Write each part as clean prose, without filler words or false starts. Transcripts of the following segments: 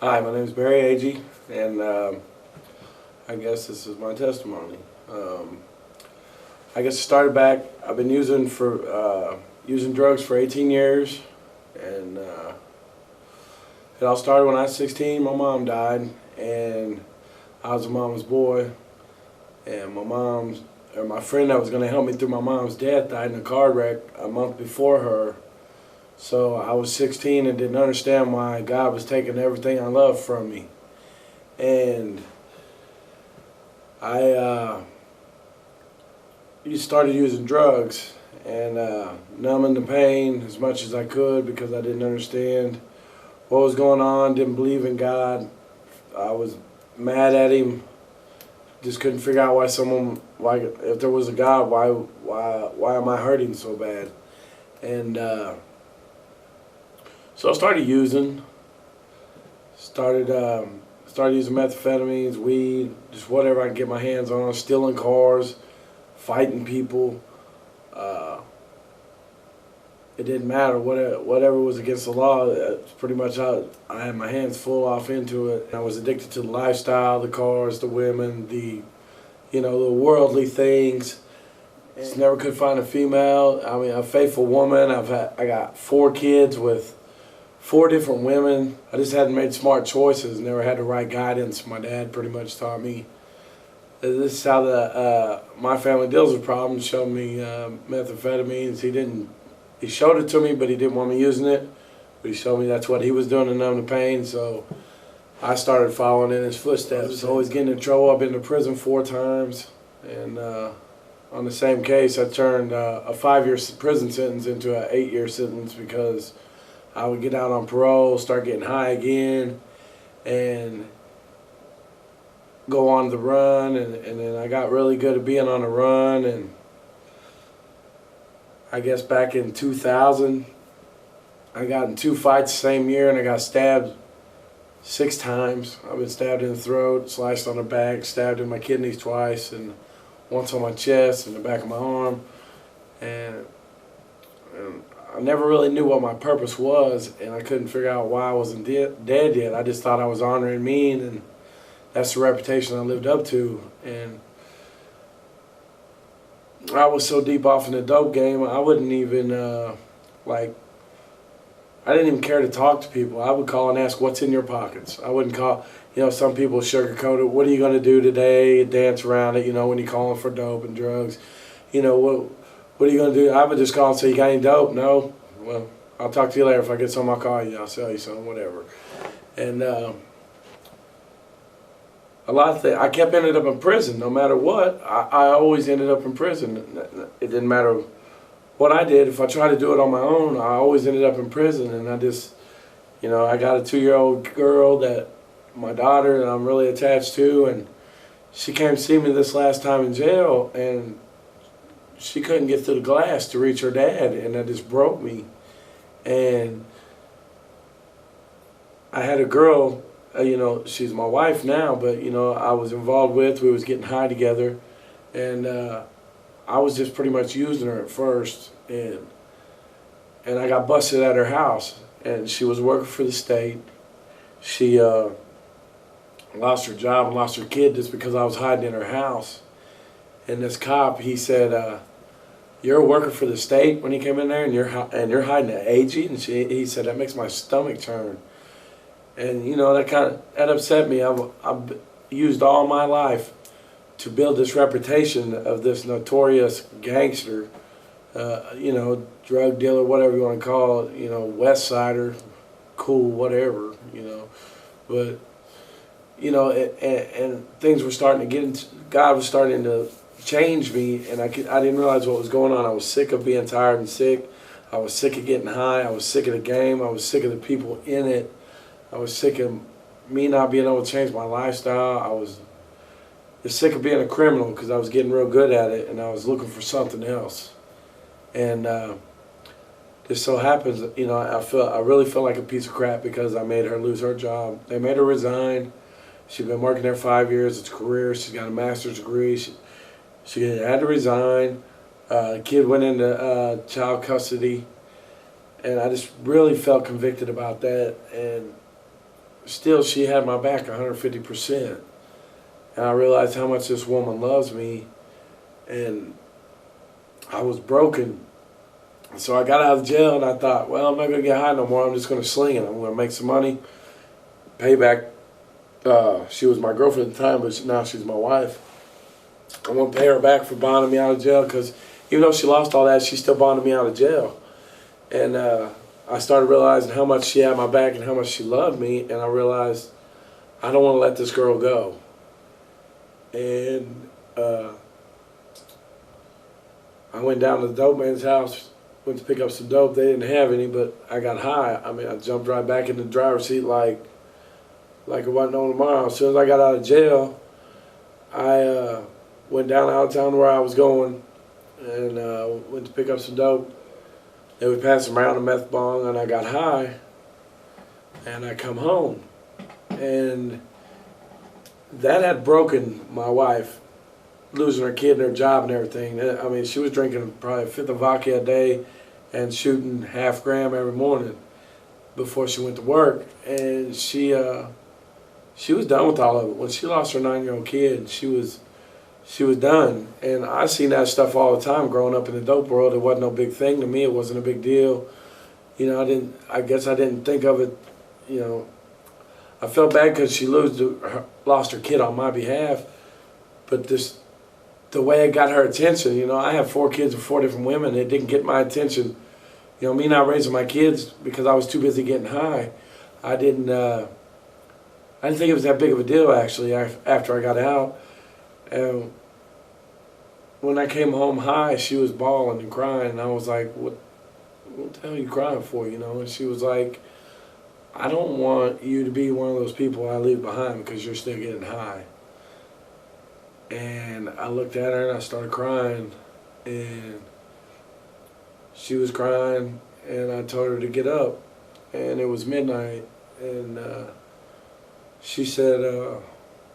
Hi, my name is Barry Agee, and I guess this is my testimony. I guess it started back. I've been using drugs for 18 years, and it all started when I was 16. My mom died, and I was a mama's boy, and my friend that was going to help me through my mom's death died in a car wreck a month before her. So I was 16 and didn't understand why God was taking everything I loved from me. And I started using drugs and numbing the pain as much as I could because I didn't understand what was going on, didn't believe in God. I was mad at him, just couldn't figure out why if there was a God, why am I hurting so bad? And so I started using, started using methamphetamines, weed, just whatever I could get my hands on, stealing cars, fighting people. It didn't matter, whatever was against the law, pretty much I had my hands full off into it. I was addicted to the lifestyle, the cars, the women, the worldly things. Just never could find a female. I mean, a faithful woman. I got 4 kids with 4 different women. I just hadn't made smart choices, never had the right guidance. My dad pretty much taught me. This is how my family deals with problems, showed me methamphetamines. He showed it to me, but he didn't want me using it. But he showed me that's what he was doing to numb the pain, so I started following in his footsteps. I was always getting in trouble. I've been to prison 4 times, and on the same case, I turned a 5-year prison sentence into an 8-year sentence because I would get out on parole, start getting high again, and go on the run, and then I got really good at being on the run, and I guess back in 2000, I got in 2 fights the same year, and I got stabbed 6 times. I've been stabbed in the throat, sliced on the back, stabbed in my kidneys twice, and once on my chest and the back of my arm, and I never really knew what my purpose was, and I couldn't figure out why I wasn't dead yet. I just thought I was honoring mean, and that's the reputation I lived up to. And I was so deep off in the dope game, I wouldn't even, I didn't even care to talk to people. I would call and ask, what's in your pockets? I wouldn't call, some people sugarcoat it. What are you going to do today? Dance around it, when you're calling for dope and drugs. What are you going to do? I would just call and say, you got any dope? No? Well, I'll talk to you later. If I get some, I'll call you. I'll sell you some, whatever. And a lot of things, I kept ended up in prison. No matter what, I always ended up in prison. It didn't matter what I did. If I tried to do it on my own, I always ended up in prison. And I just, I got a 2-year-old girl my daughter that I'm really attached to, and she came to see me this last time in jail, and she couldn't get through the glass to reach her dad, and that just broke me. And I had a girl, she's my wife now, but I was involved with, we was getting high together, and I was just pretty much using her at first, and I got busted at her house, and she was working for the state. She lost her job and lost her kid just because I was hiding in her house. And this cop, he said, you're a worker for the state, when he came in there, and you're hiding at Agee? And he said, that makes my stomach turn. And that upset me. I've used all my life to build this reputation of this notorious gangster, drug dealer, whatever you want to call it, West Sider, cool, whatever, but and things were starting to get into, God was starting to change me, and I didn't realize what was going on. I was sick of being tired and sick. I was sick of getting high. I was sick of the game. I was sick of the people in it. I was sick of me not being able to change my lifestyle. I was just sick of being a criminal because I was getting real good at it, and I was looking for something else. And just so happens, I really felt like a piece of crap because I made her lose her job. They made her resign. She'd been working there 5 years. It's a career. She's got a master's degree. She had to resign. The kid went into child custody, and I just really felt convicted about that. And still she had my back 150%. And I realized how much this woman loves me, and I was broken. So I got out of jail and I thought, well, I'm not going to get high no more. I'm just going to sling it. I'm going to make some money, pay back. She was my girlfriend at the time, but now she's my wife. I'm going to pay her back for bonding me out of jail, because even though she lost all that, she still bonded me out of jail. And I started realizing how much she had my back and how much she loved me, and I realized I don't want to let this girl go. And I went down to the dope man's house, went to pick up some dope. They didn't have any, but I got high. I mean, I jumped right back in the driver's seat like it wasn't no tomorrow. As soon as I got out of jail, I went down out of town where I was going, and went to pick up some dope. They would pass them around a meth bong, and I got high, and I come home. And that had broken my wife, losing her kid and her job and everything. I mean, she was drinking probably a fifth of vodka a day and shooting half gram every morning before she went to work. And she was done with all of it. When she lost her 9-year-old kid, she was done. And I seen that stuff all the time growing up in the dope world. It wasn't no big thing to me. It wasn't a big deal. You know, I guess I didn't think of it, you know. I felt bad because she lost her kid on my behalf, but the way it got her attention, you know, I have 4 kids with 4 different women. It didn't get my attention. You know, me not raising my kids because I was too busy getting high. I didn't think it was that big of a deal, actually, after I got out. And when I came home high, she was bawling and crying, and I was like, what the hell are you crying for, you know? And she was like, I don't want you to be one of those people I leave behind because you're still getting high. And I looked at her and I started crying, and she was crying, and I told her to get up, and it was midnight, and she said,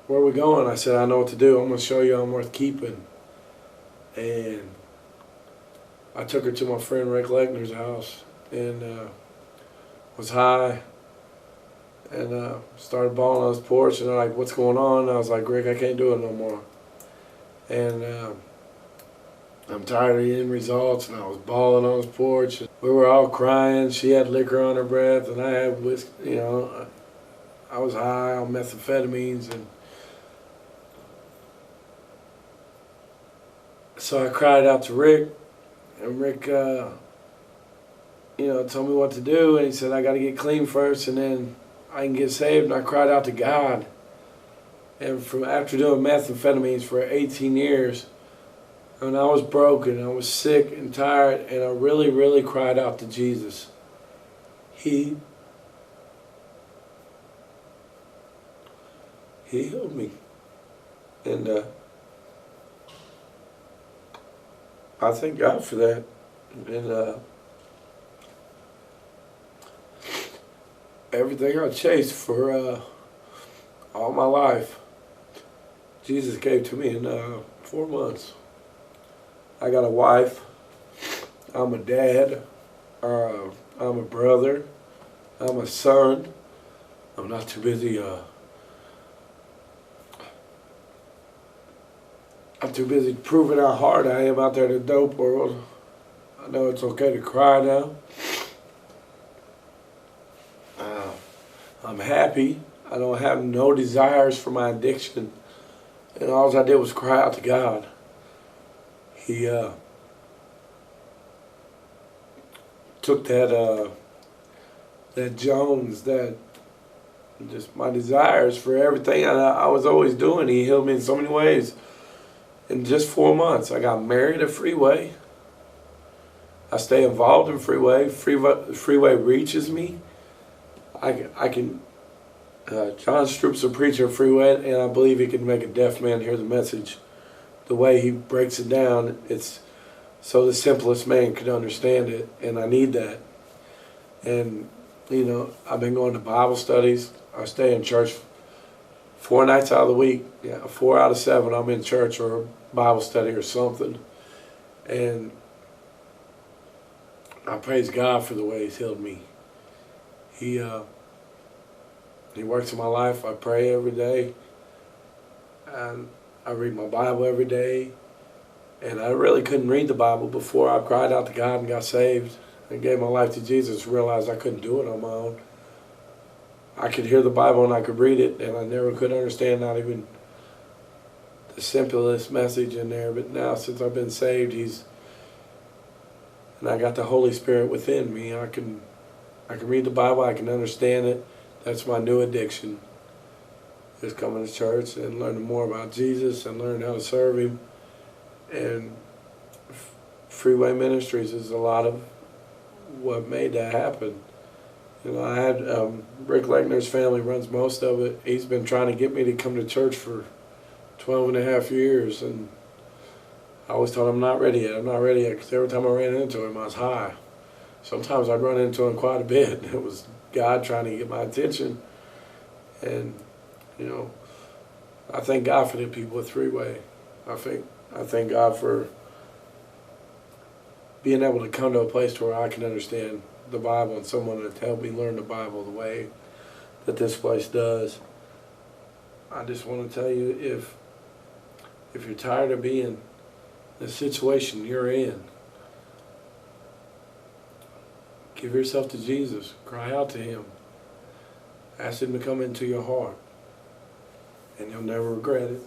where are we going? I said, I know what to do. I'm going to show you I'm worth keeping. And I took her to my friend Rick Legner's house, and was high, and started bawling on his porch, and they're like, what's going on? And I was like, Rick, I can't do it no more. And I'm tired of eating results, and I was bawling on his porch. We were all crying. She had liquor on her breath, and I had whiskey, you know. I was high on methamphetamines, and so I cried out to Rick, and Rick, you know, told me what to do, and he said, I got to get clean first, and then I can get saved. And I cried out to God. And after doing methamphetamines for 18 years, and I was broken, I was sick and tired, and I really, really cried out to Jesus. He healed me. And I thank God for that. And everything I chased for all my life, Jesus gave to me in 4 months. I got a wife, I'm a dad, I'm a brother, I'm a son. I'm not too busy, I'm too busy proving how hard I am out there in the dope world. I know it's okay to cry now. I'm happy. I don't have no desires for my addiction. And all I did was cry out to God. He took that Jones, that just my desires for everything I was always doing. He healed me in so many ways. In just 4 months, I got married at Freeway. I stay involved in Freeway. Freeway reaches me. I can. John Stroop's a preacher at Freeway, and I believe he can make a deaf man hear the message. The way he breaks it down, it's so the simplest man could understand it, and I need that. And you know, I've been going to Bible studies. I stay in church 4 nights out of the week. Yeah, 4 out of 7 I'm in church or Bible study or something. And I praise God for the way He's healed me. He works in my life. I pray every day, and I read my Bible every day. And I really couldn't read the Bible before I cried out to God and got saved and gave my life to Jesus. Realized I couldn't do it on my own. I could hear the Bible and I could read it, and I never could understand not even the simplest message in there. But now, since I've been saved, and I got the Holy Spirit within me, I can read the Bible. I can understand it. That's my new addiction. Is coming to church and learning more about Jesus and learning how to serve Him. And Freeway Ministries is a lot of what made that happen. You know, I had Rick Lechner's family runs most of it. He's been trying to get me to come to church for 12 and a half years, and I always told him I'm not ready yet. I'm not ready yet, because every time I ran into him, I was high. Sometimes I'd run into him quite a bit. It was God trying to get my attention, and you know, I thank God for the people at Freeway. I thank God for being able to come to a place to where I can understand the Bible, and someone to help me learn the Bible the way that this place does. I just want to tell you, if you're tired of being in the situation you're in, give yourself to Jesus. Cry out to Him. Ask Him to come into your heart, and you'll never regret it.